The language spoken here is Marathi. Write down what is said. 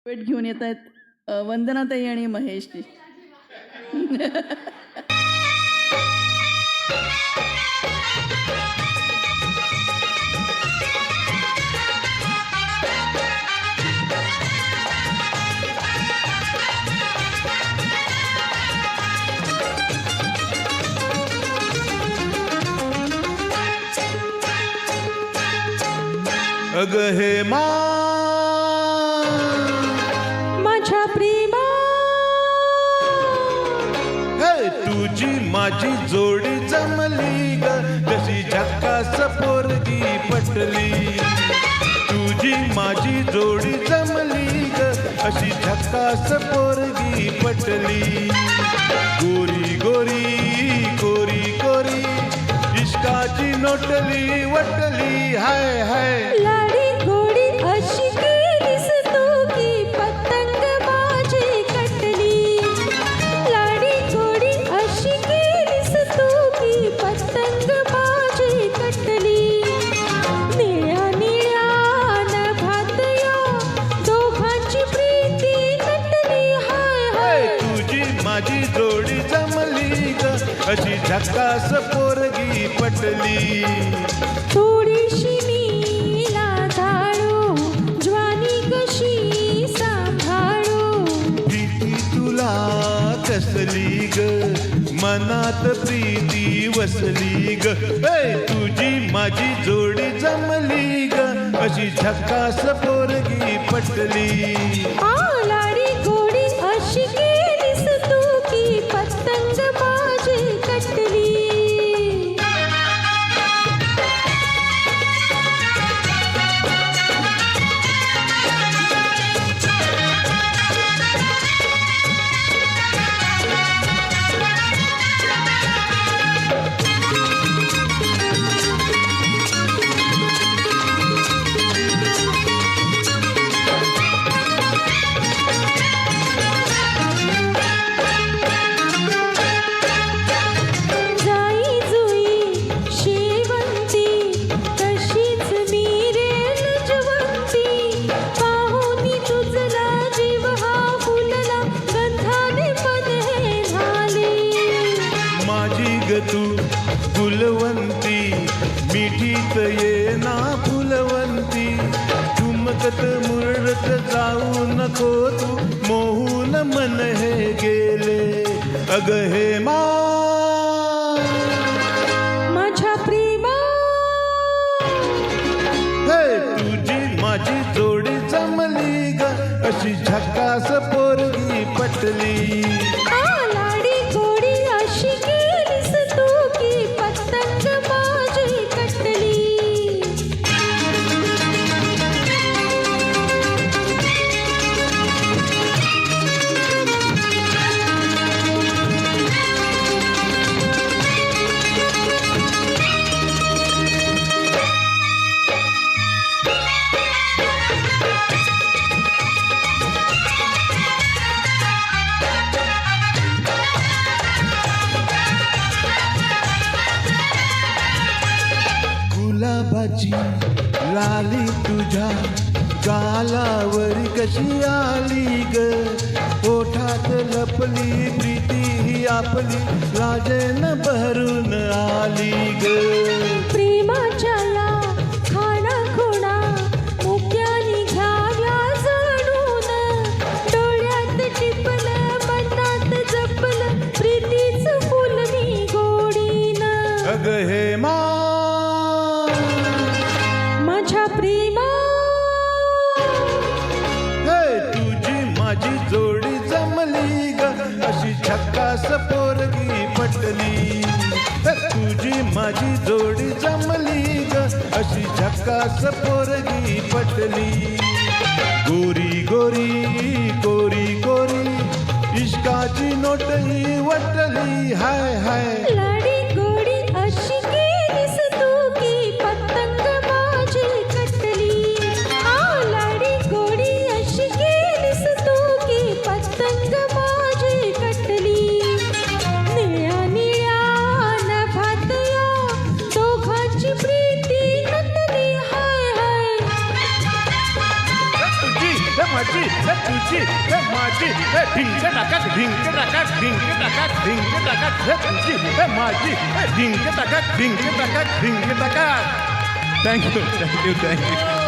भेट घेऊन येत आहेत वंदनाताई आणि महेशजी. अग हे माझ्या प्रेमा हे तुझी माझी जोडी जमली ग, जशी झक्कास पोरगी पटली. तुझी माझी जोडी जमली ग, अशी झक्कास पोरगी पटली. गोरी गोरी कोरी कोरी इश्काची नोटली वटली. हाय हाय लाडी गोडी अशी केलीस तू की पतंग माझी कटली. लाडी गोडी अशी केलीस तू की पतंग माझी कटली. निळ्या निळ्या नभात या दोघांची प्रीती नटली. हाय हाय तुझी माझी जोडी जमली ग, अशी झक्कास पोरगी पटली. थोडीशी मी लाजाळू ज्वानी कशी सांभाळू. प्रीती तुला कसली ग, मनात प्रीती वसली ग. तुझी माझी जोडी जमली ग, अशी झक्कास पोरगी पटली. लाडी गोडी अशी केलीस तू की पतंग माझी कटली. जाई जुई शेवंती तशीच मी रेल जवंती. पाहुनी तुझला जीव हा फुलला गंधाने मन हे झाले. माझी ग तू फुलवंती, मिठीत ये ना फुलवंती. चुमकत मुरडत जाऊ नको तू, मोहून मन हे गेले. अग हे माझ्या प्रेमा तुझी माझी जोडी जमली ग, अशी झक्कास पोरगी पटली. लाडी गोडी अशी केलीस तू की पतंग माझी कटली. गुलाबाची लाली तुझ्या गालावरी कशी आली ग. ओठात लपली प्रीती ही आपली, लाजेन भरून आली ग. प्रेमाच्या या खाणा खुणा मुक्यानी घ्याव्या जणून. डोळ्यात टिपलं मनात जपलं प्रीतीच फुल मी गोडीन. अग हे माझ्या प्रेमा तुझी माझी जोडी जमली ग, अशी झक्कास पोरगी पटली. तुझी माझी जोडी जमली ग, अशी झक्कास पोरगी पटली. गोरी गोरी कोरी कोरी इश्काची नोटही वटली. हाय हाय लाडी गोडी अशी केलीस तू की पतंग माझी कटली. लाडी गोडी अशी केलीस तू की पतंग माझी कटली. निळ्या निळ्या नभात या दोघांची प्रीती नटली. हाय हाय तुझी माझी तुझी हे माझी हे ढिंक टाकाक ढिंक टाकाक ढिंक टाकाक ढिंक टाकाक हे तुझी हे माझी हे ढिंक टाकाक ढिंक टाकाक ढिंक टाकाक. Thank you thank you thank you.